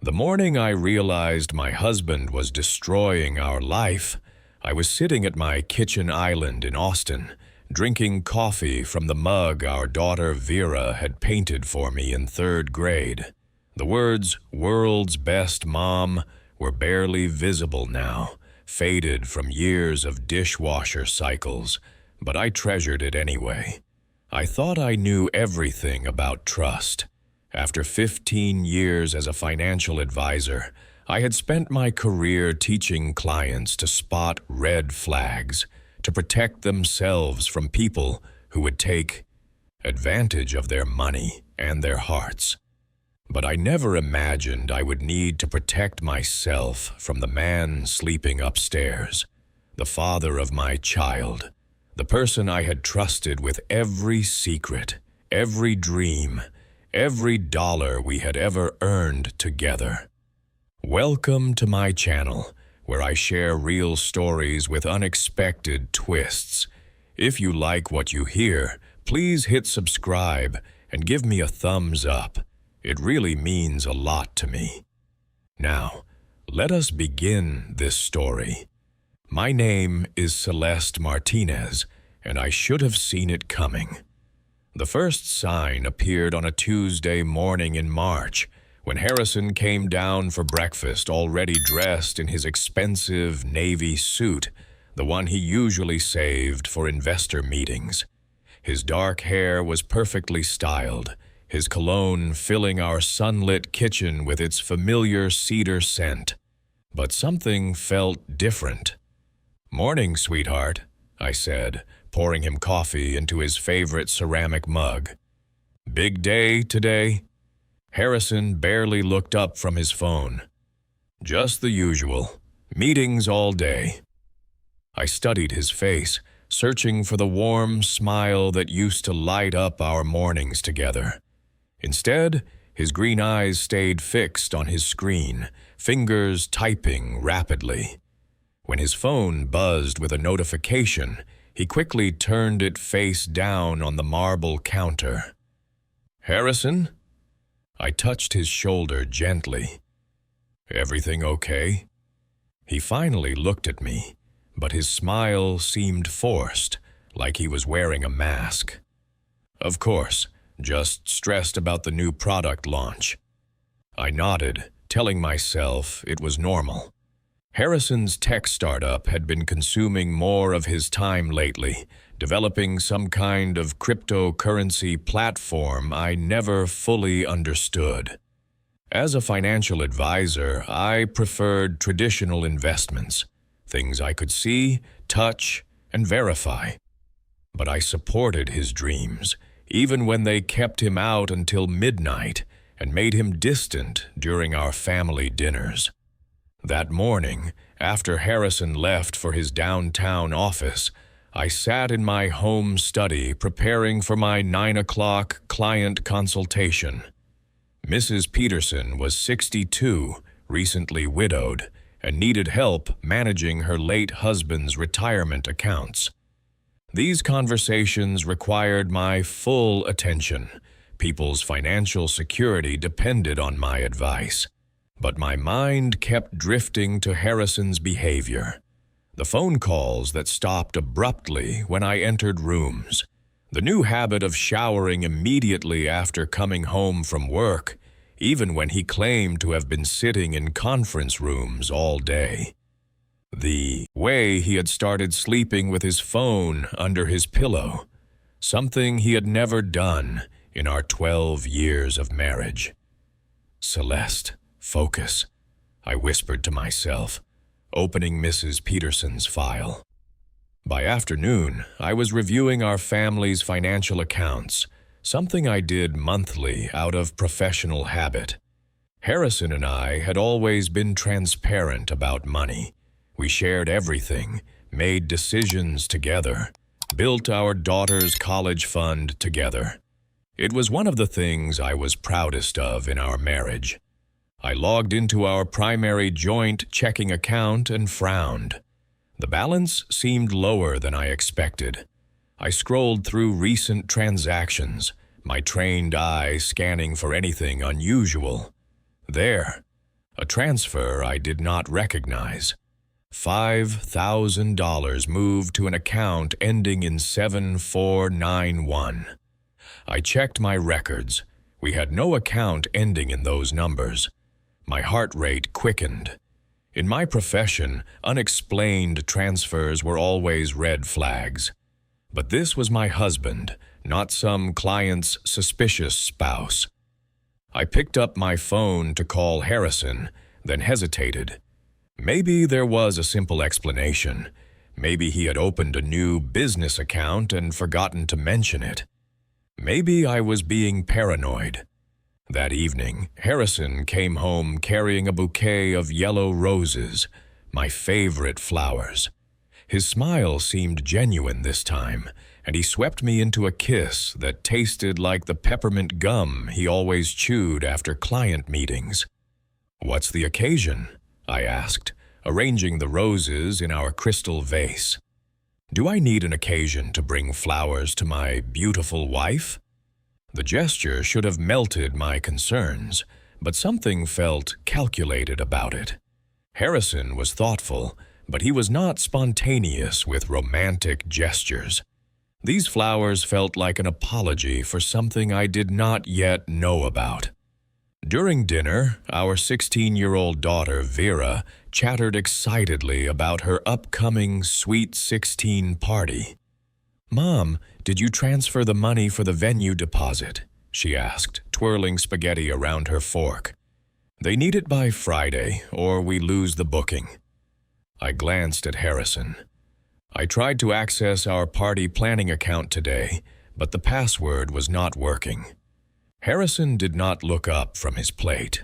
The morning I realized my husband was destroying our life, I was sitting at my kitchen island in Austin, drinking coffee from the mug our daughter Vera had painted for me in third grade. The words, "World's Best Mom," were barely visible now, faded from years of dishwasher cycles, but I treasured it anyway. I thought I knew everything about trust. After 15 years as a financial advisor, I had spent my career teaching clients to spot red flags, to protect themselves from people who would take advantage of their money and their hearts. But I never imagined I would need to protect myself from the man sleeping upstairs, the father of my child, the person I had trusted with every secret, every dream, every dollar we had ever earned together. Welcome to my channel, where I share real stories with unexpected twists. If you like what you hear, please hit subscribe and give me a thumbs up. It really means a lot to me. Now, let us begin this story. My name is Celeste Martinez, and I should have seen it coming. The first sign appeared on a Tuesday morning in March, when Harrison came down for breakfast already dressed in his expensive navy suit, the one he usually saved for investor meetings. His dark hair was perfectly styled, his cologne filling our sunlit kitchen with its familiar cedar scent. But something felt different. "Morning, sweetheart," I said, pouring him coffee into his favorite ceramic mug. "Big day today?" Harrison barely looked up from his phone. "Just the usual. Meetings all day." I studied his face, searching for the warm smile that used to light up our mornings together. Instead, his green eyes stayed fixed on his screen, fingers typing rapidly. When his phone buzzed with a notification, he quickly turned it face down on the marble counter. "Harrison?" I touched his shoulder gently. "Everything okay?" He finally looked at me, but his smile seemed forced, like he was wearing a mask. "Of course, just stressed about the new product launch." I nodded, telling myself it was normal. Harrison's tech startup had been consuming more of his time lately, developing some kind of cryptocurrency platform I never fully understood. As a financial advisor, I preferred traditional investments, things I could see, touch, and verify. But I supported his dreams, even when they kept him out until midnight and made him distant during our family dinners. That morning, after Harrison left for his downtown office, I sat in my home study preparing for my 9 o'clock client consultation. Mrs. Peterson was 62, recently widowed, and needed help managing her late husband's retirement accounts. These conversations required my full attention. People's financial security depended on my advice. But my mind kept drifting to Harrison's behavior. The phone calls that stopped abruptly when I entered rooms. The new habit of showering immediately after coming home from work, even when he claimed to have been sitting in conference rooms all day. The way he had started sleeping with his phone under his pillow, something he had never done in our 12 years of marriage. "Celeste, focus," I whispered to myself, opening Mrs. Peterson's file. By afternoon, I was reviewing our family's financial accounts, something I did monthly out of professional habit. Harrison and I had always been transparent about money. We shared everything, made decisions together, built our daughter's college fund together. It was one of the things I was proudest of in our marriage. I logged into our primary joint checking account and frowned. The balance seemed lower than I expected. I scrolled through recent transactions, my trained eye scanning for anything unusual. There, A transfer I did not recognize. $5,000 moved to an account ending in 7491. I checked my records. We had no account ending in those numbers. My heart rate quickened. In my profession, unexplained transfers were always red flags. But this was my husband, not some client's suspicious spouse. I picked up my phone to call Harrison, then hesitated. Maybe there was a simple explanation. Maybe he had opened a new business account and forgotten to mention it. Maybe I was being paranoid. That evening, Harrison came home carrying a bouquet of yellow roses, my favorite flowers. His smile seemed genuine this time, and he swept me into a kiss that tasted like the peppermint gum he always chewed after client meetings. "What's the occasion?" I asked, arranging the roses in our crystal vase. "Do I need an occasion to bring flowers to my beautiful wife?" The gesture should have melted my concerns, but something felt calculated about it. Harrison was thoughtful, but he was not spontaneous with romantic gestures. These flowers felt like an apology for something I did not yet know about. During dinner, our 16-year-old daughter, Vera, chattered excitedly about her upcoming Sweet 16 party. "Mom, did you transfer the money for the venue deposit?" she asked, twirling spaghetti around her fork. "They need it by Friday, or we lose the booking." I glanced at Harrison. I tried to access our party planning account today, but the password was not working. Harrison did not look up from his plate.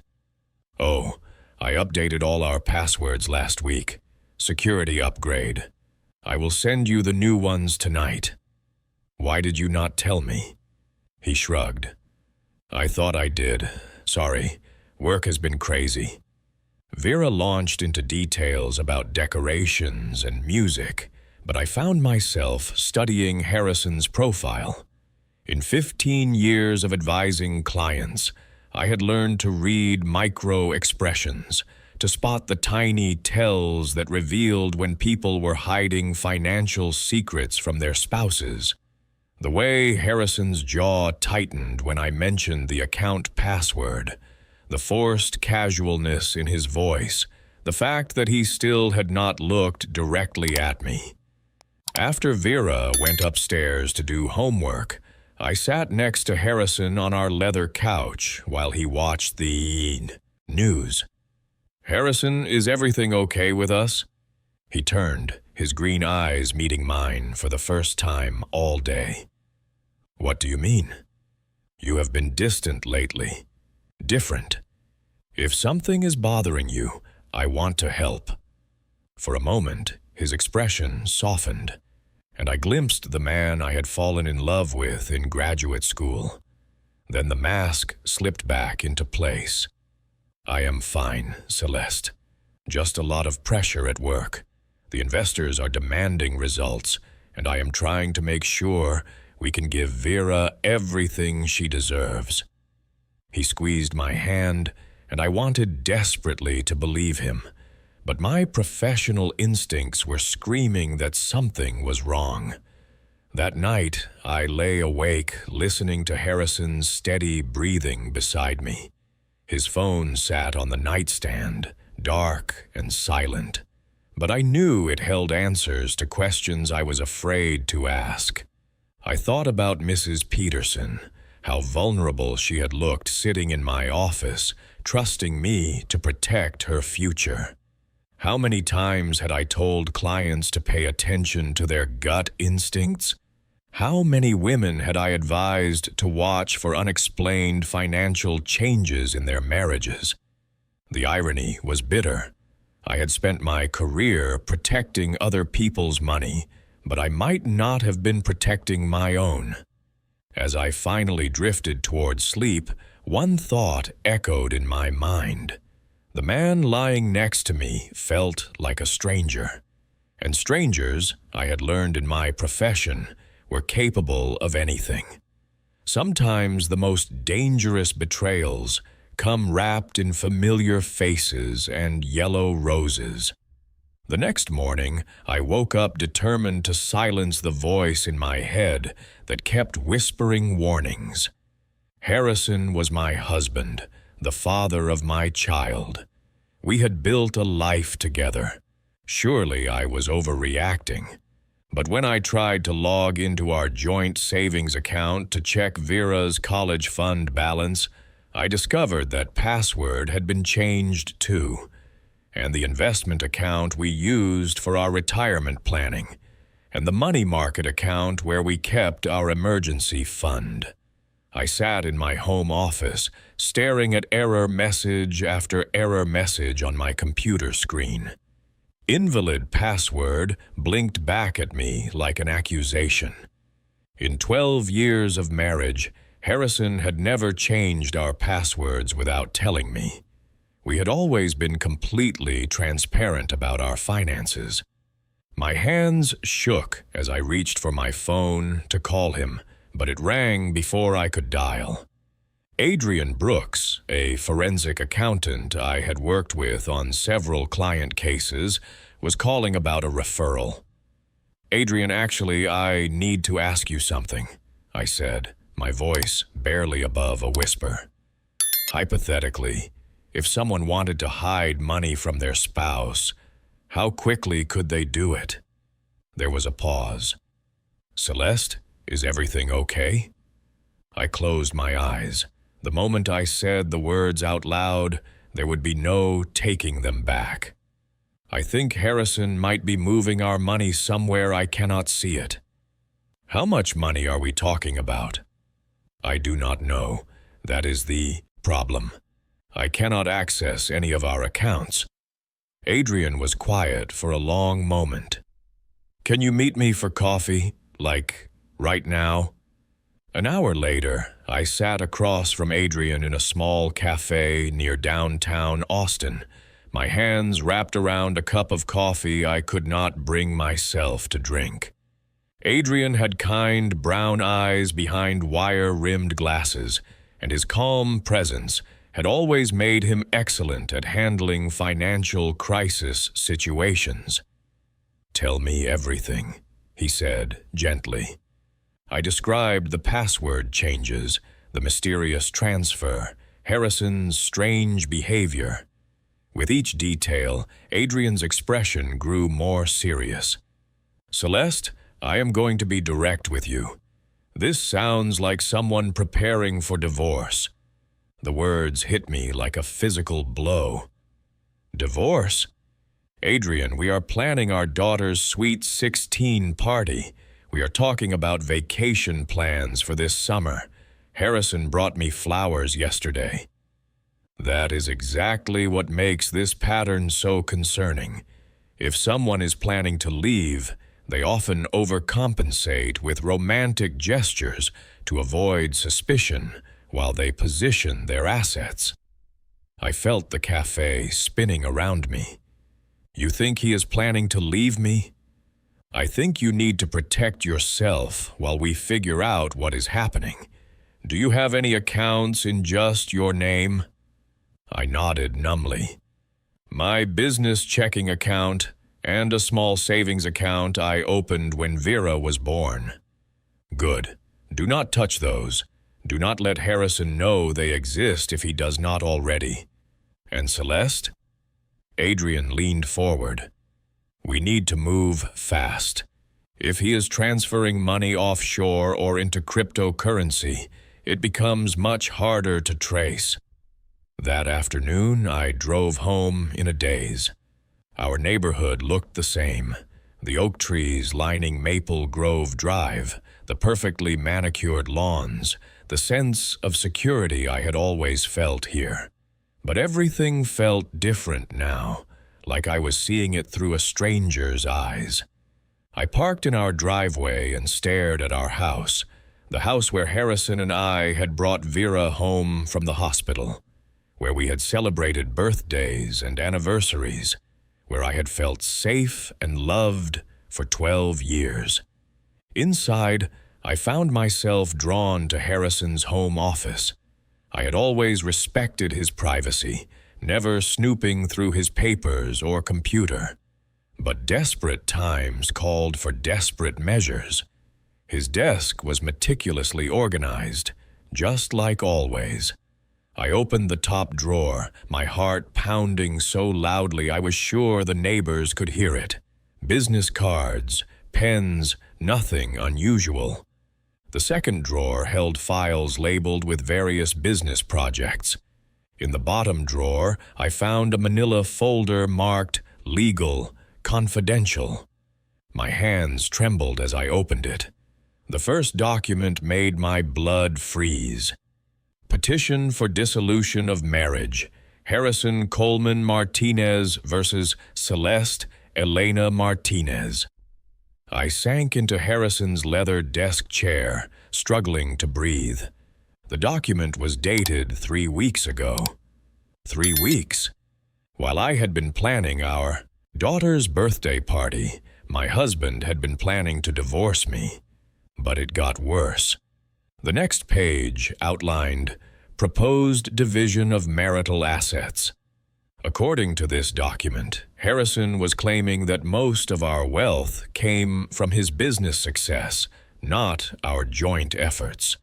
"Oh, I updated all our passwords last week. Security upgrade. I will send you the new ones tonight." "Why did you not tell me?" He shrugged. "I thought I did. Sorry, work has been crazy." Vera launched into details about decorations and music, but I found myself studying Harrison's profile. In 15 years of advising clients, I had learned to read micro-expressions, to spot the tiny tells that revealed when people were hiding financial secrets from their spouses. The way Harrison's jaw tightened when I mentioned the account password, the forced casualness in his voice, the fact that he still had not looked directly at me. After Vera went upstairs to do homework, I sat next to Harrison on our leather couch while he watched the news. "Harrison, is everything okay with us?" He turned, his green eyes meeting mine for the first time all day. "What do you mean?" "You have been distant lately. Different. If something is bothering you, I want to help." For a moment, his expression softened, and I glimpsed the man I had fallen in love with in graduate school. Then the mask slipped back into place. "I am fine, Celeste. Just a lot of pressure at work. The investors are demanding results, and I am trying to make sure we can give Vera everything she deserves." He squeezed my hand, and I wanted desperately to believe him. But my professional instincts were screaming that something was wrong. That night, I lay awake listening to Harrison's steady breathing beside me. His phone sat on the nightstand, dark and silent. But I knew it held answers to questions I was afraid to ask. I thought about Mrs. Peterson, how vulnerable she had looked sitting in my office, trusting me to protect her future. How many times had I told clients to pay attention to their gut instincts? How many women had I advised to watch for unexplained financial changes in their marriages? The irony was bitter. I had spent my career protecting other people's money, but I might not have been protecting my own. As I finally drifted toward sleep, one thought echoed in my mind. The man lying next to me felt like a stranger. And strangers, I had learned in my profession, were capable of anything. Sometimes the most dangerous betrayals come wrapped in familiar faces and yellow roses. The next morning, I woke up determined to silence the voice in my head that kept whispering warnings. Harrison was my husband, the father of my child. We had built a life together. Surely I was overreacting. But when I tried to log into our joint savings account to check Vera's college fund balance, I discovered that password had been changed too, and the investment account we used for our retirement planning, and the money market account where we kept our emergency fund. I sat in my home office, staring at error message after error message on my computer screen. Invalid password blinked back at me like an accusation. In 12 years of marriage, Harrison had never changed our passwords without telling me. We had always been completely transparent about our finances. My hands shook as I reached for my phone to call him, but it rang before I could dial. Adrian Brooks, a forensic accountant I had worked with on several client cases, was calling about a referral. "Adrian, actually, I need to ask you something," I said, my voice barely above a whisper. Hypothetically, if someone wanted to hide money from their spouse, how quickly could they do it? There was a pause. "Celeste, is everything okay?" I closed my eyes. The moment I said the words out loud, there would be no taking them back. "I think Harrison might be moving our money somewhere I cannot see it." "How much money are we talking about?" "I do not know. That is the problem. I cannot access any of our accounts." Adrian was quiet for a long moment. "Can you meet me for coffee, like right now?" An hour later, I sat across from Adrian in a small cafe near downtown Austin, my hands wrapped around a cup of coffee I could not bring myself to drink. Adrian had kind brown eyes behind wire-rimmed glasses, and his calm presence had always made him excellent at handling financial crisis situations. "Tell me everything," he said gently. I described the password changes, the mysterious transfer, Harrison's strange behavior. With each detail, Adrian's expression grew more serious. "Celeste, I am going to be direct with you. This sounds like someone preparing for divorce." The words hit me like a physical blow. "Divorce? Adrian, we are planning our daughter's sweet 16 party. We are talking about vacation plans for this summer. Harrison brought me flowers yesterday." That is exactly what makes this pattern so concerning. If someone is planning to leave, they often overcompensate with romantic gestures to avoid suspicion while they position their assets. I felt the cafe spinning around me. "You think he is planning to leave me?" "I think you need to protect yourself while we figure out what is happening. Do you have any accounts in just your name?" I nodded numbly. "My business checking account and a small savings account I opened when Vera was born." "Good. Do not touch those. Do not let Harrison know they exist if he does not already." "And Celeste?" Adrian leaned forward. "We need to move fast. If he is transferring money offshore or into cryptocurrency, it becomes much harder to trace." That afternoon, I drove home in a daze. Our neighborhood looked the same. The oak trees lining Maple Grove Drive, the perfectly manicured lawns, the sense of security I had always felt here. But everything felt different now, like I was seeing it through a stranger's eyes. I parked in our driveway and stared at our house, the house where Harrison and I had brought Vera home from the hospital, where we had celebrated birthdays and anniversaries, where I had felt safe and loved for 12 years. Inside, I found myself drawn to Harrison's home office. I had always respected his privacy, never snooping through his papers or computer. But desperate times called for desperate measures. His desk was meticulously organized, just like always. I opened the top drawer, my heart pounding so loudly I was sure the neighbors could hear it. Business cards, pens, nothing unusual. The second drawer held files labeled with various business projects. In the bottom drawer, I found a manila folder marked Legal, Confidential. My hands trembled as I opened it. The first document made my blood freeze. Petition for dissolution of marriage. Harrison Coleman Martinez versus Celeste Elena Martinez. I sank into Harrison's leather desk chair, struggling to breathe. The document was dated 3 weeks ago. 3 weeks. While I had been planning our daughter's birthday party, my husband had been planning to divorce me. But it got worse. The next page outlined proposed division of marital assets. According to this document, Harrison was claiming that most of our wealth came from his business success, not our joint efforts.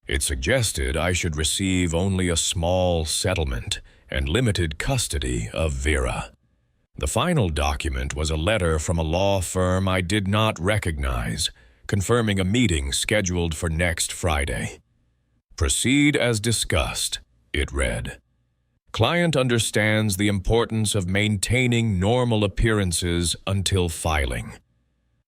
It suggested I should receive only a small settlement and limited custody of Vera. The final document was a letter from a law firm I did not recognize, confirming a meeting scheduled for next Friday. Proceed as discussed, it read. Client understands the importance of maintaining normal appearances until filing.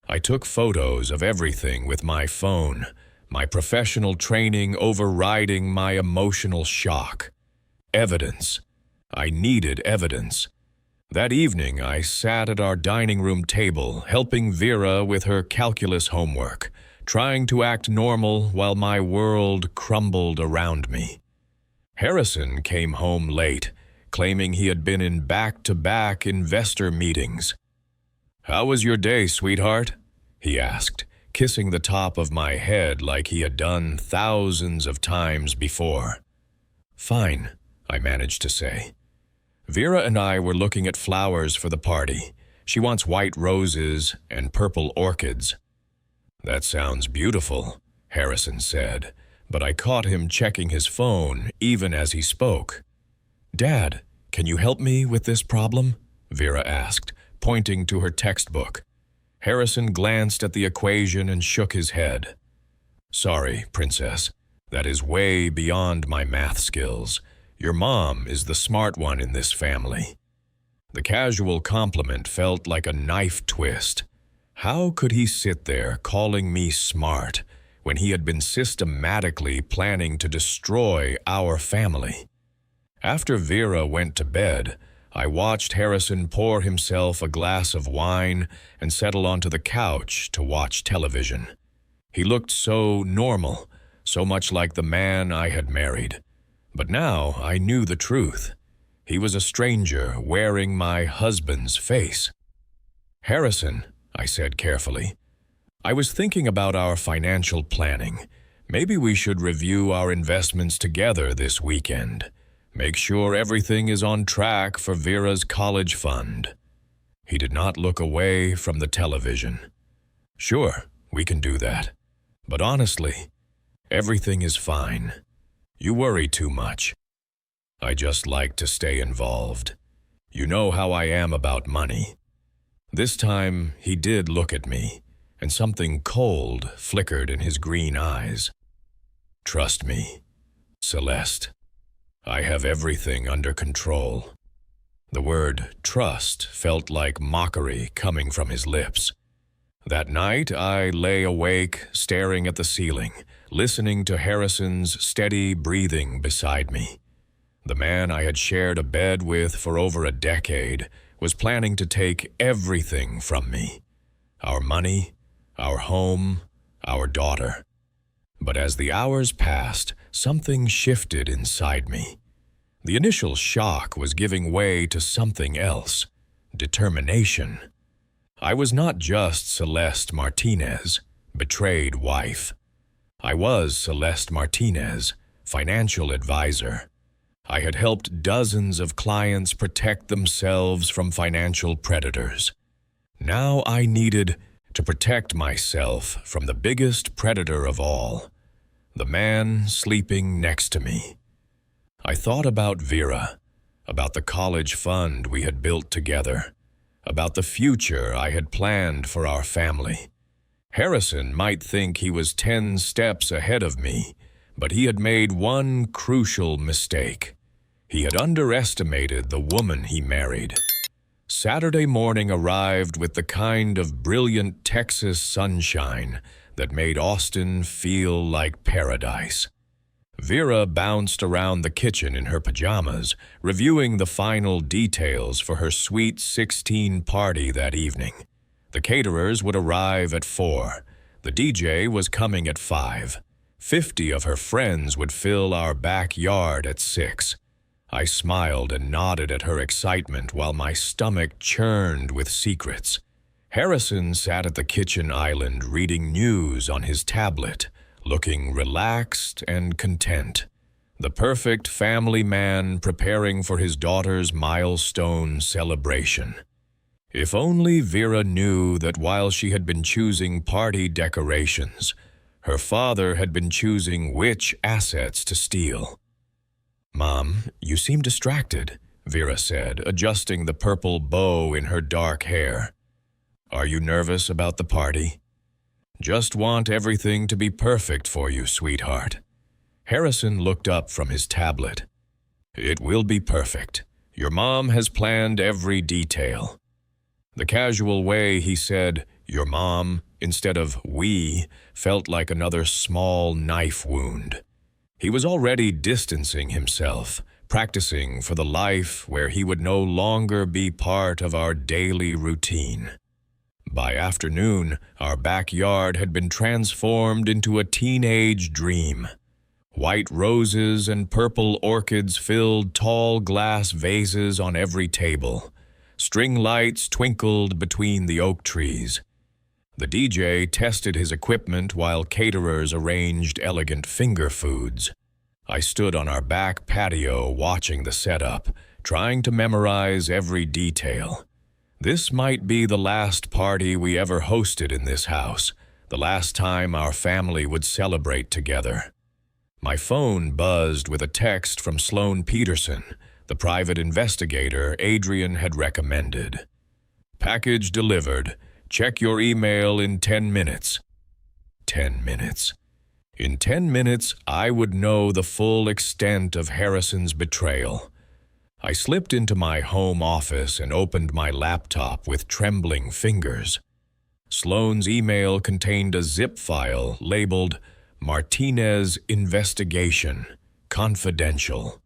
I took photos of everything with my phone, my professional training overriding my emotional shock. Evidence. I needed evidence. That evening, I sat at our dining room table, helping Vera with her calculus homework, trying to act normal while my world crumbled around me. Harrison came home late, claiming he had been in back-to-back investor meetings. "How was your day, sweetheart?" he asked, kissing the top of my head like he had done thousands of times before. "Fine," I managed to say. Vera and I were looking at flowers for the party. She wants white roses and purple orchids. "That sounds beautiful," Harrison said, but I caught him checking his phone even as he spoke. "Dad, can you help me with this problem?" Vera asked, pointing to her textbook. Harrison glanced at the equation and shook his head. "Sorry, Princess. That is way beyond my math skills. Your mom is the smart one in this family." The casual compliment felt like a knife twist. How could he sit there calling me smart when he had been systematically planning to destroy our family? After Vera went to bed, I watched Harrison pour himself a glass of wine and settle onto the couch to watch television. He looked so normal, so much like the man I had married. But now I knew the truth. He was a stranger wearing my husband's face. "Harrison," I said carefully, "I was thinking about our financial planning. Maybe we should review our investments together this weekend. Make sure everything is on track for Vera's college fund." He did not look away from the television. "Sure, we can do that. But honestly, everything is fine. You worry too much. I just like to stay involved. You know how I am about money." This time, he did look at me, and something cold flickered in his green eyes. "Trust me, Celeste. I have everything under control." The word trust felt like mockery coming from his lips. That night, I lay awake, staring at the ceiling, listening to Harrison's steady breathing beside me. The man I had shared a bed with for over a decade was planning to take everything from me. Our money, our home, our daughter. But as the hours passed, something shifted inside me. The initial shock was giving way to something else: determination. I was not just Celeste Martinez, betrayed wife. I was Celeste Martinez, financial advisor. I had helped dozens of clients protect themselves from financial predators. Now I needed to protect myself from the biggest predator of all, the man sleeping next to me. I thought about Vera, about the college fund we had built together, about the future I had planned for our family. Harrison might think he was 10 steps ahead of me, but he had made one crucial mistake. He had underestimated the woman he married. Saturday morning arrived with the kind of brilliant Texas sunshine that made Austin feel like paradise. Vera bounced around the kitchen in her pajamas, reviewing the final details for her Sweet 16 party that evening. The caterers would arrive at 4. The DJ was coming at 5. 50 of her friends would fill our backyard at 6. I smiled and nodded at her excitement while my stomach churned with secrets. Harrison sat at the kitchen island reading news on his tablet, looking relaxed and content. The perfect family man preparing for his daughter's milestone celebration. If only Vera knew that while she had been choosing party decorations, her father had been choosing which assets to steal. "Mom, you seem distracted," Vera said, adjusting the purple bow in her dark hair. "Are you nervous about the party?" "Just want everything to be perfect for you, sweetheart." Harrison looked up from his tablet. "It will be perfect. Your mom has planned every detail." The casual way he said, "your mom," instead of "we," felt like another small knife wound. He was already distancing himself, practicing for the life where he would no longer be part of our daily routine. By afternoon, our backyard had been transformed into a teenage dream. White roses and purple orchids filled tall glass vases on every table. String lights twinkled between the oak trees. The DJ tested his equipment while caterers arranged elegant finger foods. I stood on our back patio watching the setup, trying to memorize every detail. This might be the last party we ever hosted in this house, the last time our family would celebrate together. My phone buzzed with a text from Sloan Peterson, the private investigator Adrian had recommended. "Package delivered. Check your email in 10 minutes. 10 minutes. In 10 minutes, I would know the full extent of Harrison's betrayal. I slipped into my home office and opened my laptop with trembling fingers. Sloan's email contained a zip file labeled Martinez Investigation, Confidential.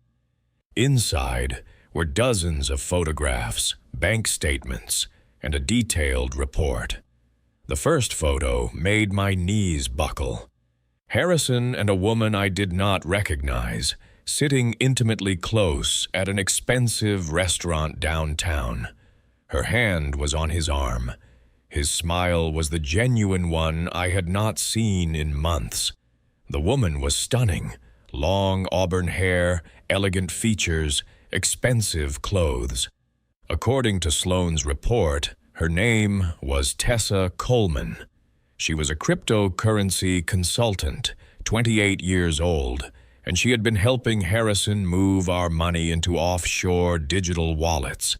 Inside were dozens of photographs, bank statements, and a detailed report. The first photo made my knees buckle. Harrison and a woman I did not recognize, sitting intimately close at an expensive restaurant downtown. Her hand was on his arm. His smile was the genuine one I had not seen in months. The woman was stunning. Long auburn hair, elegant features, expensive clothes. According to Sloan's report, her name was Tessa Coleman. She was a cryptocurrency consultant, 28 years old, and she had been helping Harrison move our money into offshore digital wallets.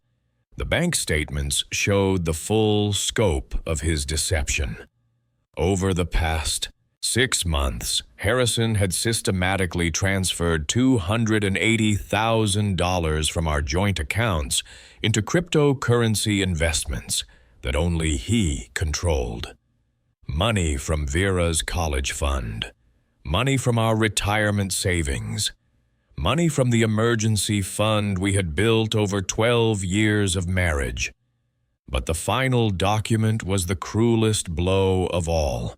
The bank statements showed the full scope of his deception. Over the past 6 months, Harrison had systematically transferred $280,000 from our joint accounts into cryptocurrency investments that only he controlled. Money from Vera's college fund, money from our retirement savings, money from the emergency fund we had built over 12 years of marriage. But the final document was the cruelest blow of all.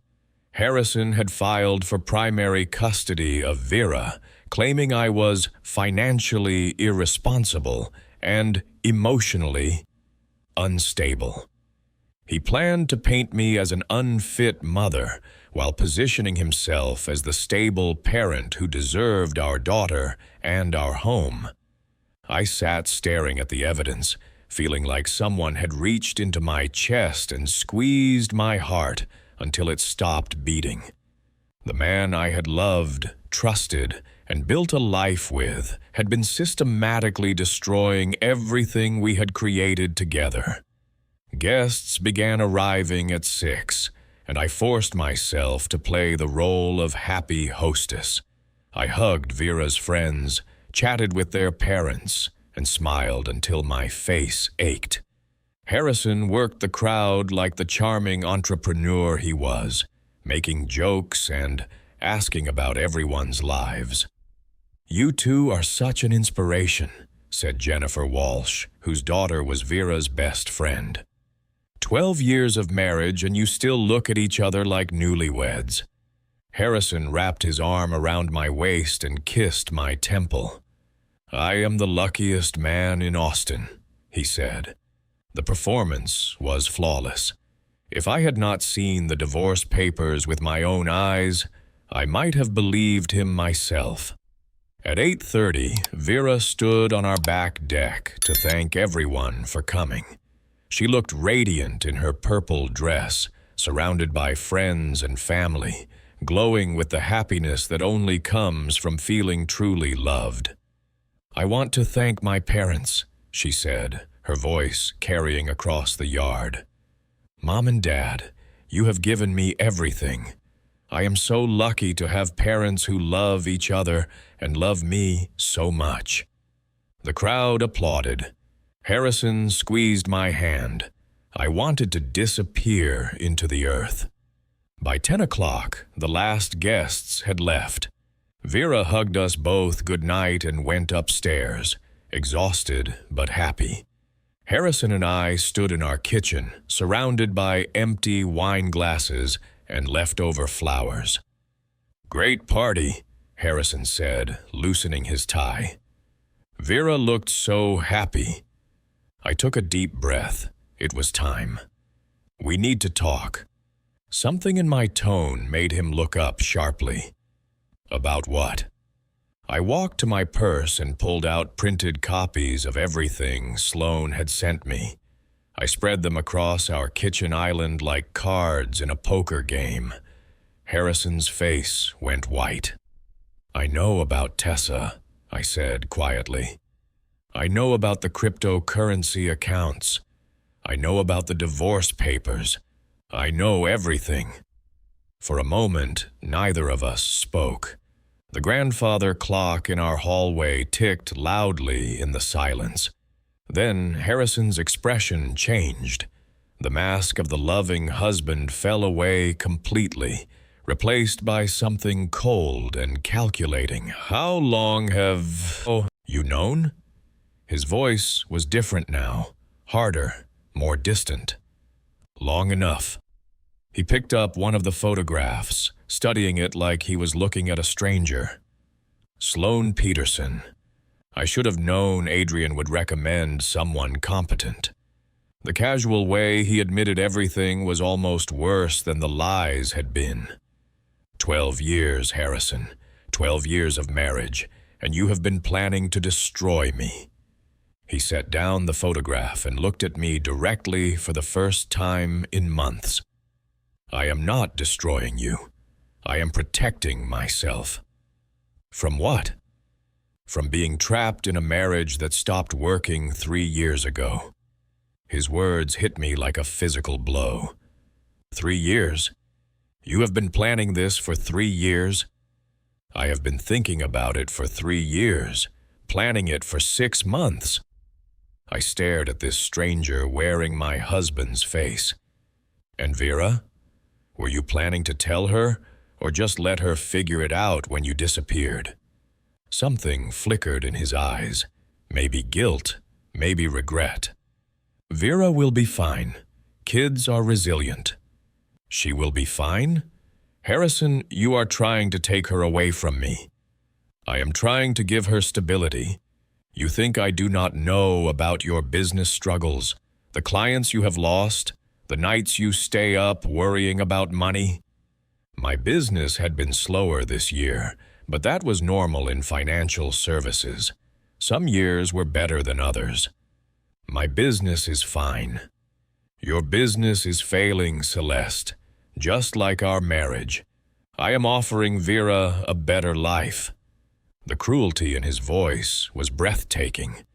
Harrison had filed for primary custody of Vera, claiming I was financially irresponsible and emotionally unstable. He planned to paint me as an unfit mother, while positioning himself as the stable parent who deserved our daughter and our home. I sat staring at the evidence, feeling like someone had reached into my chest and squeezed my heart until it stopped beating. The man I had loved, trusted, and built a life with had been systematically destroying everything we had created together. Guests began arriving at 6, and I forced myself to play the role of happy hostess. I hugged Vera's friends, chatted with their parents, and smiled until my face ached. Harrison worked the crowd like the charming entrepreneur he was, making jokes and asking about everyone's lives. "You two are such an inspiration," said Jennifer Walsh, whose daughter was Vera's best friend. 12 years of marriage and you still look at each other like newlyweds." Harrison wrapped his arm around my waist and kissed my temple. "I am the luckiest man in Austin," he said. The performance was flawless. If I had not seen the divorce papers with my own eyes, I might have believed him myself. At 8:30, Vera stood on our back deck to thank everyone for coming. She looked radiant in her purple dress, surrounded by friends and family, glowing with the happiness that only comes from feeling truly loved. "I want to thank my parents," she said, her voice carrying across the yard. "Mom and Dad, you have given me everything. I am so lucky to have parents who love each other and love me so much." The crowd applauded. Harrison squeezed my hand. I wanted to disappear into the earth. By 10 o'clock, the last guests had left. Vera hugged us both goodnight and went upstairs, exhausted but happy. Harrison and I stood in our kitchen, surrounded by empty wine glasses and leftover flowers. "Great party," Harrison said, loosening his tie. Vera looked so happy. I took a deep breath. It was time. "We need to talk." Something in my tone made him look up sharply. "About what?" I walked to my purse and pulled out printed copies of everything Sloan had sent me. I spread them across our kitchen island like cards in a poker game. Harrison's face went white. "I know about Tessa," I said quietly. "I know about the cryptocurrency accounts. I know about the divorce papers. I know everything." For a moment, neither of us spoke. The grandfather clock in our hallway ticked loudly in the silence. Then Harrison's expression changed. The mask of the loving husband fell away completely, replaced by something cold and calculating. "How long have you known?" His voice was different now, harder, more distant. "Long enough." He picked up one of the photographs, studying it like he was looking at a stranger. "Sloan Peterson. I should have known Adrian would recommend someone competent." The casual way he admitted everything was almost worse than the lies had been. 12 years, Harrison. 12 years of marriage, and you have been planning to destroy me." He set down the photograph and looked at me directly for the first time in months. "I am not destroying you. I am protecting myself." "From what?" "From being trapped in a marriage that stopped working 3 years ago." His words hit me like a physical blow. 3 years? You have been planning this for 3 years? I have been thinking about it for 3 years, planning it for 6 months. I stared at this stranger wearing my husband's face. "And Vera? Were you planning to tell her, or just let her figure it out when you disappeared?" Something flickered in his eyes. Maybe guilt, maybe regret. "Vera will be fine. Kids are resilient." "She will be fine? Harrison, you are trying to take her away from me." "I am trying to give her stability. You think I do not know about your business struggles, the clients you have lost, the nights you stay up worrying about money? My business had been slower this year, but that was normal in financial services. Some years were better than others. My business is fine. Your business is failing, Celeste, just like our marriage. I am offering Vera a better life. The cruelty in his voice was breathtaking.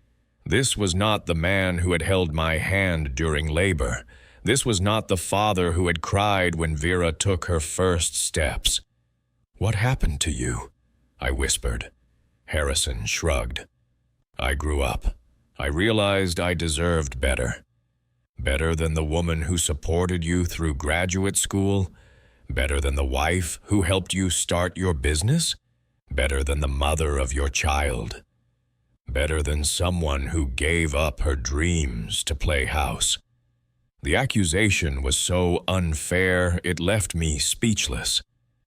This was not the man who had held my hand during labor. This was not the father who had cried when Vera took her first steps. "What happened to you?" I whispered. Harrison shrugged. "I grew up. I realized I deserved better. Better than the woman who supported you through graduate school? Better than the wife who helped you start your business? Better than the mother of your child? Better than someone who gave up her dreams to play house?" The accusation was so unfair it left me speechless.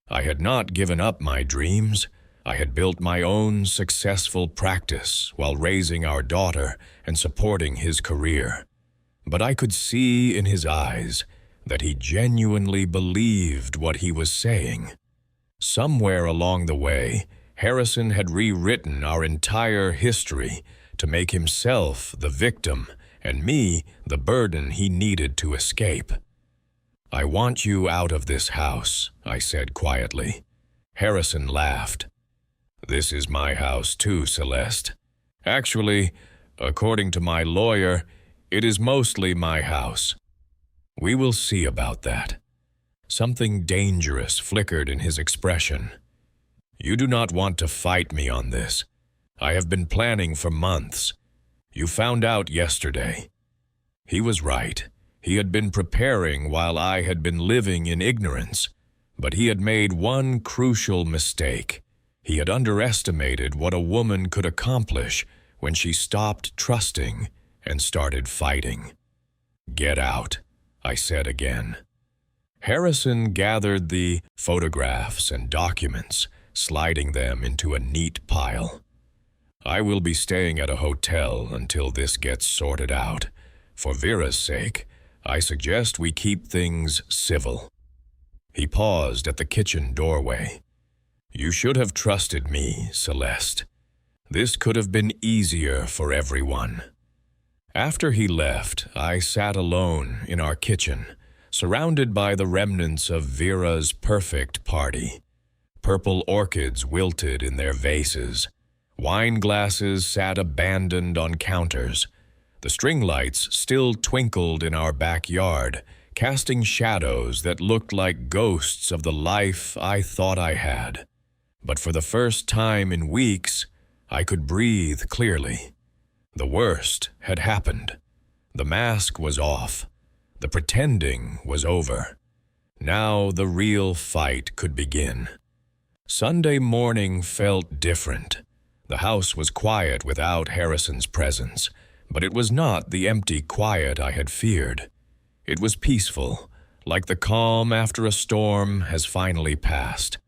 I had not given up my dreams. I had built my own successful practice while raising our daughter and supporting his career. But I could see in his eyes that he genuinely believed what he was saying. Somewhere along the way, Harrison had rewritten our entire history to make himself the victim and me the burden he needed to escape. "I want you out of this house," I said quietly. Harrison laughed. "This is my house too, Celeste. Actually, according to my lawyer, it is mostly my house." "We will see about that." Something dangerous flickered in his expression. "You do not want to fight me on this. I have been planning for months. You found out yesterday." He was right. He had been preparing while I had been living in ignorance. But he had made one crucial mistake. He had underestimated what a woman could accomplish when she stopped trusting and started fighting. "Get out," I said again. Harrison gathered the photographs and documents, sliding them into a neat pile. "I will be staying at a hotel until this gets sorted out. For Vera's sake, I suggest we keep things civil." He paused at the kitchen doorway. "You should have trusted me, Celeste. This could have been easier for everyone." After he left, I sat alone in our kitchen, surrounded by the remnants of Vera's perfect party. Purple orchids wilted in their vases. Wine glasses sat abandoned on counters. The string lights still twinkled in our backyard, casting shadows that looked like ghosts of the life I thought I had. But for the first time in weeks, I could breathe clearly. The worst had happened. The mask was off. The pretending was over. Now the real fight could begin. Sunday morning felt different. The house was quiet without Harrison's presence, but it was not the empty quiet I had feared. It was peaceful, like the calm after a storm has finally passed.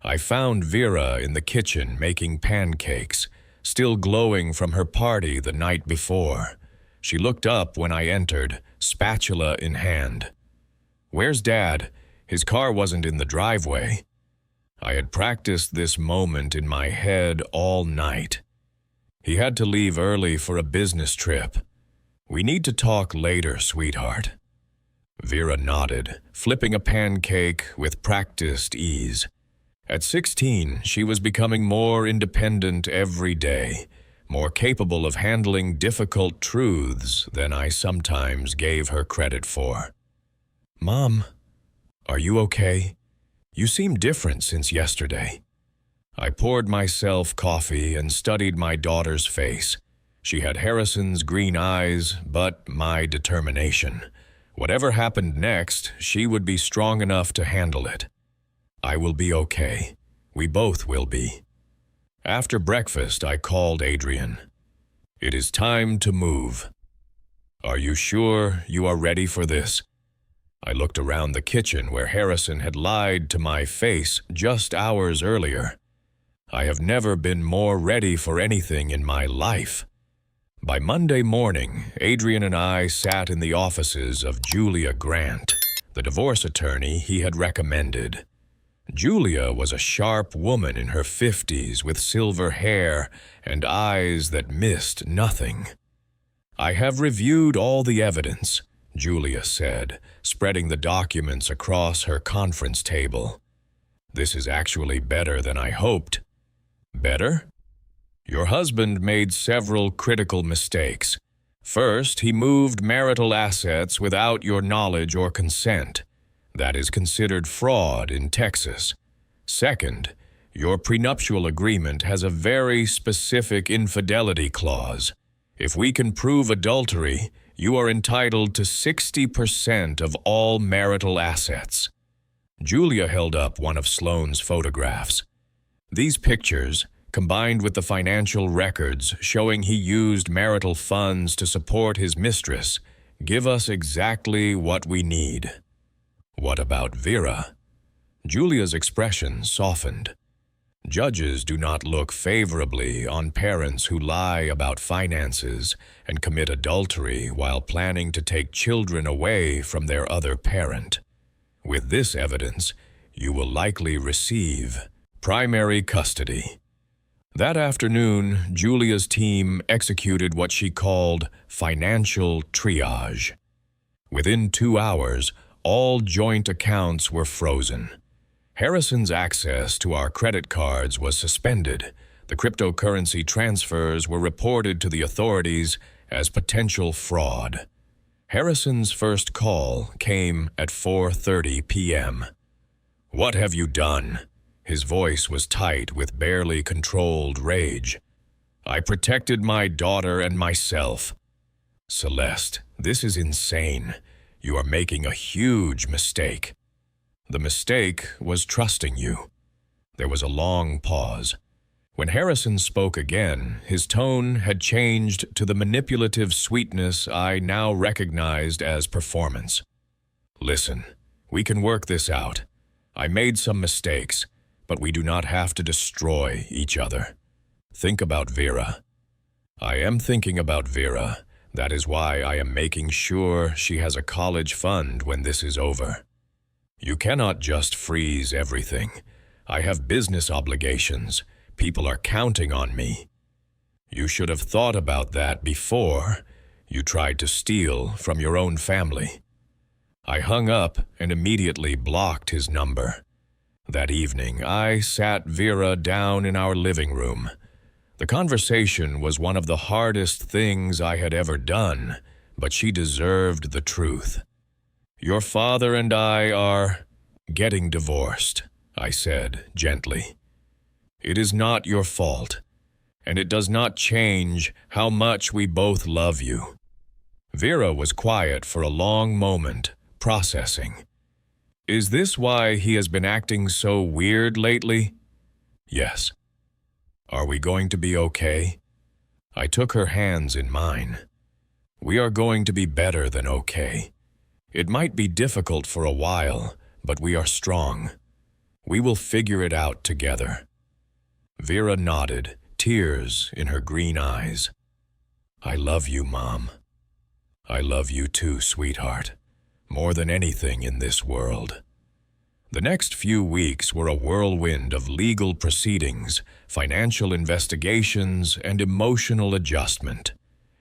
I found Vera in the kitchen making pancakes, still glowing from her party the night before. She looked up when I entered, spatula in hand. "Where's Dad? His car wasn't in the driveway." I had practiced this moment in my head all night. "He had to leave early for a business trip. We need to talk later, sweetheart." Vera nodded, flipping a pancake with practiced ease. At 16, she was becoming more independent every day, more capable of handling difficult truths than I sometimes gave her credit for. "Mom, are you okay? You seem different since yesterday." I poured myself coffee and studied my daughter's face. She had Harrison's green eyes, but my determination. Whatever happened next, she would be strong enough to handle it. "I will be okay. We both will be." After breakfast, I called Adrian. "It is time to move." "Are you sure you are ready for this?" I looked around the kitchen where Harrison had lied to my face just hours earlier. I have never been more ready for anything in my life. By Monday morning, Adrian and I sat in the offices of Julia Grant, the divorce attorney he had recommended. Julia was a sharp woman in her 50s with silver hair and eyes that missed nothing. "I have reviewed all the evidence," Julia said, spreading the documents across her conference table. "This is actually better than I hoped." "Better?" "Your husband made several critical mistakes. First, he moved marital assets without your knowledge or consent. That is considered fraud in Texas. Second, your prenuptial agreement has a very specific infidelity clause. If we can prove adultery, you are entitled to 60% of all marital assets." Julia held up one of Sloane's photographs. "These pictures, combined with the financial records showing he used marital funds to support his mistress, give us exactly what we need." "What about Vera?" Julia's expression softened. "Judges do not look favorably on parents who lie about finances and commit adultery while planning to take children away from their other parent. With this evidence, you will likely receive primary custody." That afternoon, Julia's team executed what she called financial triage. Within 2 hours, all joint accounts were frozen. Harrison's access to our credit cards was suspended. The cryptocurrency transfers were reported to the authorities as potential fraud. Harrison's first call came at 4:30 p.m. "What have you done?" His voice was tight with barely controlled rage. "I protected my daughter and myself." "Celeste, this is insane. You are making a huge mistake." "The mistake was trusting you." There was a long pause. When Harrison spoke again, his tone had changed to the manipulative sweetness I now recognized as performance. "Listen, we can work this out. I made some mistakes, but we do not have to destroy each other. Think about Vera." "I am thinking about Vera. That is why I am making sure she has a college fund when this is over." "You cannot just freeze everything. I have business obligations. People are counting on me." "You should have thought about that before you tried to steal from your own family." I hung up and immediately blocked his number. That evening, I sat Vera down in our living room. The conversation was one of the hardest things I had ever done, but she deserved the truth. "Your father and I are getting divorced," I said gently. "It is not your fault, and it does not change how much we both love you." Vera was quiet for a long moment, processing. "Is this why he has been acting so weird lately?" "Yes." "Are we going to be okay?" I took her hands in mine. "We are going to be better than okay. It might be difficult for a while, but we are strong. We will figure it out together." Vera nodded, tears in her green eyes. "I love you, Mom." "I love you too, sweetheart. More than anything in this world." The next few weeks were a whirlwind of legal proceedings, financial investigations, and emotional adjustment.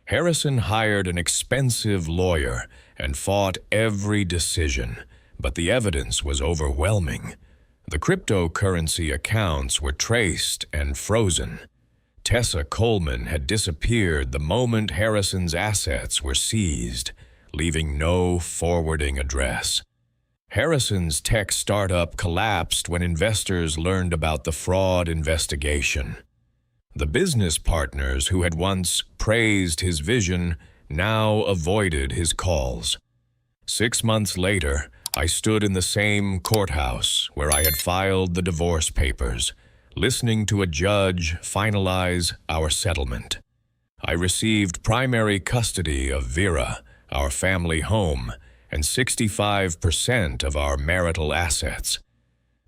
Harrison hired an expensive lawyer and fought every decision, but the evidence was overwhelming. The cryptocurrency accounts were traced and frozen. Tessa Coleman had disappeared the moment Harrison's assets were seized, leaving no forwarding address. Harrison's tech startup collapsed when investors learned about the fraud investigation. The business partners who had once praised his vision now avoided his calls. 6 months later, I stood in the same courthouse where I had filed the divorce papers, listening to a judge finalize our settlement. I received primary custody of Vera, our family home, and 65% of our marital assets.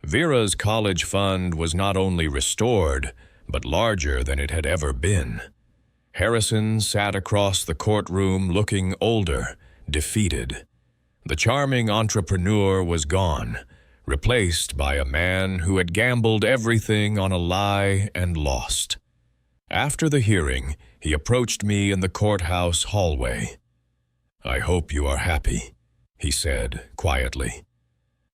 Vera's college fund was not only restored, but larger than it had ever been. Harrison sat across the courtroom looking older, defeated. The charming entrepreneur was gone, replaced by a man who had gambled everything on a lie and lost. After the hearing, he approached me in the courthouse hallway. "I hope you are happy," he said quietly.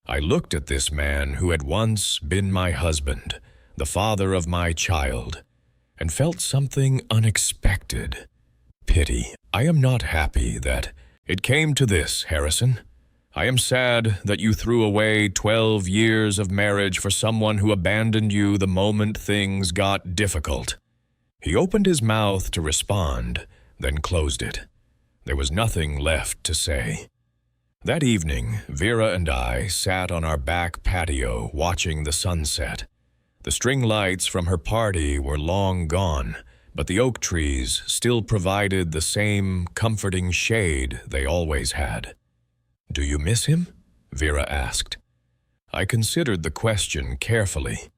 I looked at this man who had once been my husband, the father of my child, and felt something unexpected. Pity. "I am not happy that it came to this, Harrison. I am sad that you threw away 12 years of marriage for someone who abandoned you the moment things got difficult." He opened his mouth to respond, then closed it. There was nothing left to say. That evening, Vera and I sat on our back patio watching the sunset. The string lights from her party were long gone, but the oak trees still provided the same comforting shade they always had. "Do you miss him?" Vera asked. I considered the question carefully.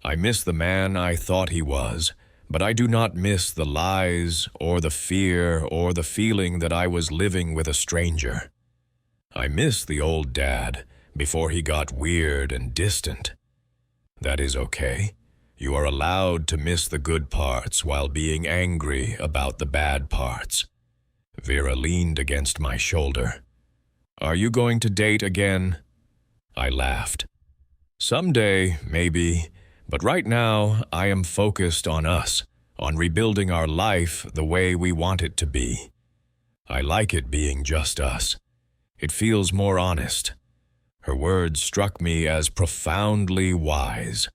I miss the man I thought he was, but I do not miss the lies or the fear or the feeling that I was living with a stranger. I miss the old dad before he got weird and distant. That is okay. You are allowed to miss the good parts while being angry about the bad parts. Vera leaned against my shoulder. "Are you going to date again?" I laughed. "Someday, maybe, but right now I am focused on us, on rebuilding our life the way we want it to be. I like it being just us. It feels more honest." Her words struck me as profoundly wise.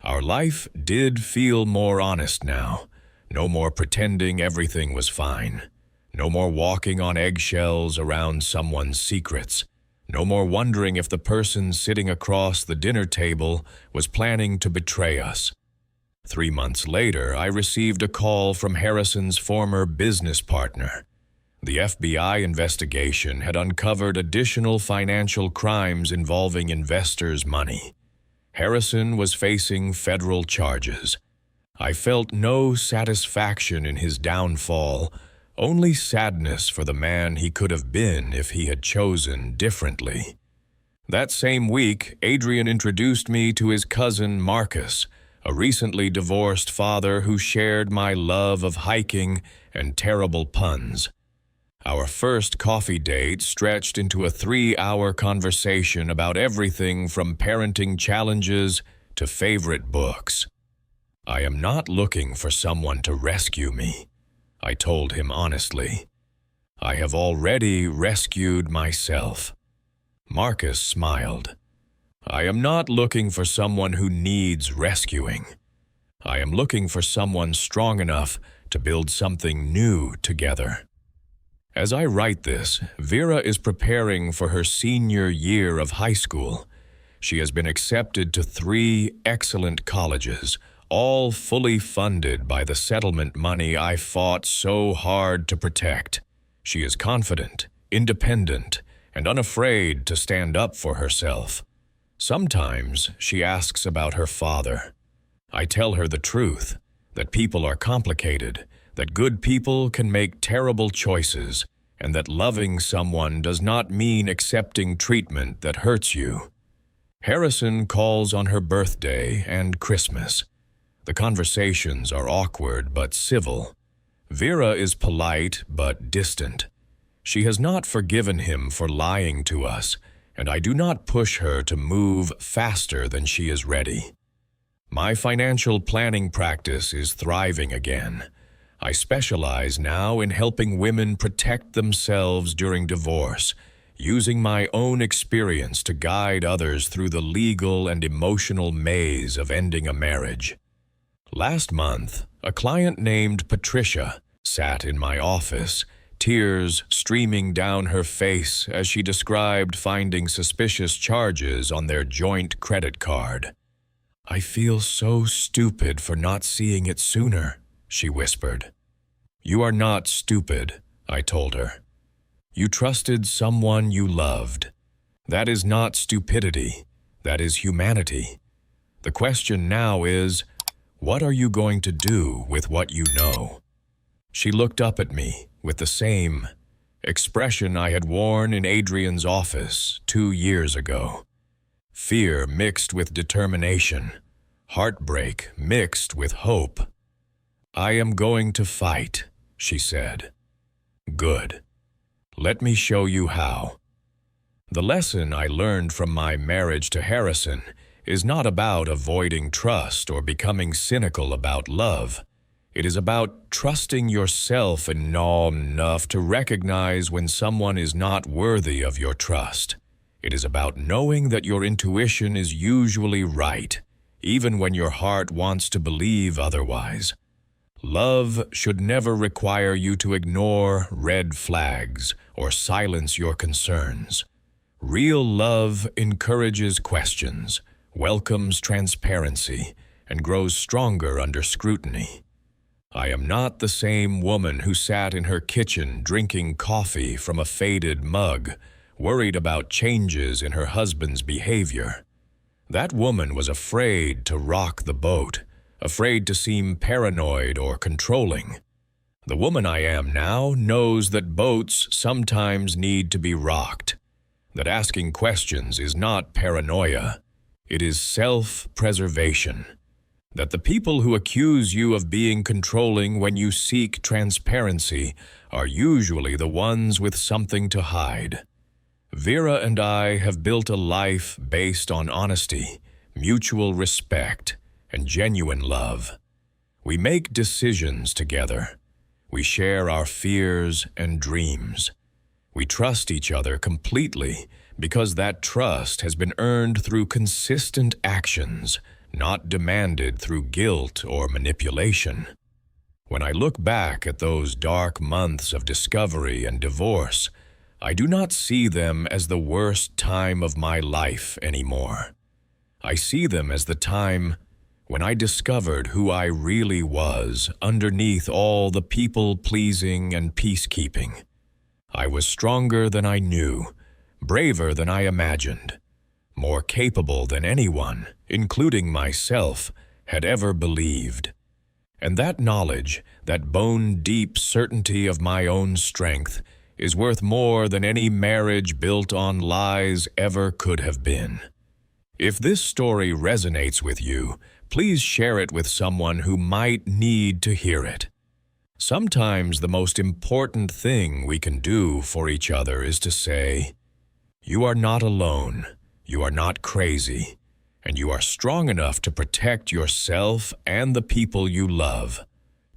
Our life did feel more honest now. No more pretending everything was fine. No more walking on eggshells around someone's secrets. No more wondering if the person sitting across the dinner table was planning to betray us. 3 months later, I received a call from Harrison's former business partner. The FBI investigation had uncovered additional financial crimes involving investors' money. Harrison was facing federal charges. I felt no satisfaction in his downfall, only sadness for the man he could have been if he had chosen differently. That same week, Adrian introduced me to his cousin Marcus, a recently divorced father who shared my love of hiking and terrible puns. Our first coffee date stretched into a 3-hour conversation about everything from parenting challenges to favorite books. "I am not looking for someone to rescue me," I told him honestly. "I have already rescued myself." Marcus smiled. "I am not looking for someone who needs rescuing. I am looking for someone strong enough to build something new together." As I write this, Vera is preparing for her senior year of high school. She has been accepted to 3 excellent colleges, all fully funded by the settlement money I fought so hard to protect. She is confident, independent, and unafraid to stand up for herself. Sometimes she asks about her father. I tell her the truth, that people are complicated, that good people can make terrible choices, and that loving someone does not mean accepting treatment that hurts you. Harrison calls on her birthday and Christmas. The conversations are awkward but civil. Vera is polite but distant. She has not forgiven him for lying to us, and I do not push her to move faster than she is ready. My financial planning practice is thriving again. I specialize now in helping women protect themselves during divorce, using my own experience to guide others through the legal and emotional maze of ending a marriage. Last month, a client named Patricia sat in my office, tears streaming down her face as she described finding suspicious charges on their joint credit card. "I feel so stupid for not seeing it sooner," she whispered. "You are not stupid," I told her. "You trusted someone you loved. That is not stupidity. That is humanity. The question now is, what are you going to do with what you know?" She looked up at me with the same expression I had worn in Adrian's office 2 years ago. fear mixed with determination, heartbreak mixed with hope. "I am going to fight," she said. "Good. Let me show you how." The lesson I learned from my marriage to Harrison is not about avoiding trust or becoming cynical about love. It is about trusting yourself enough to recognize when someone is not worthy of your trust. It is about knowing that your intuition is usually right, even when your heart wants to believe otherwise. Love should never require you to ignore red flags or silence your concerns. Real love encourages questions, welcomes transparency, and grows stronger under scrutiny. I am not the same woman who sat in her kitchen drinking coffee from a faded mug, worried about changes in her husband's behavior. That woman was afraid to rock the boat, afraid to seem paranoid or controlling. The woman I am now knows that boats sometimes need to be rocked, that asking questions is not paranoia, it is self-preservation, that the people who accuse you of being controlling when you seek transparency are usually the ones with something to hide. Vera and I have built a life based on honesty, mutual respect, and genuine love. We make decisions together. We share our fears and dreams. We trust each other completely because that trust has been earned through consistent actions, not demanded through guilt or manipulation. When I look back at those dark months of discovery and divorce, I do not see them as the worst time of my life anymore. I see them as the time when I discovered who I really was underneath all the people-pleasing and peacekeeping. I was stronger than I knew, braver than I imagined, more capable than anyone, including myself, had ever believed. And that knowledge, that bone-deep certainty of my own strength, is worth more than any marriage built on lies ever could have been. If this story resonates with you, please share it with someone who might need to hear it. Sometimes the most important thing we can do for each other is to say, "You are not alone, you are not crazy, and you are strong enough to protect yourself and the people you love.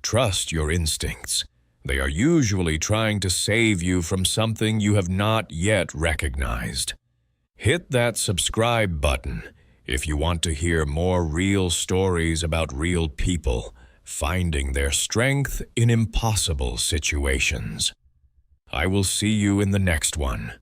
Trust your instincts. They are usually trying to save you from something you have not yet recognized." Hit that subscribe button if you want to hear more real stories about real people finding their strength in impossible situations. I will see you in the next one.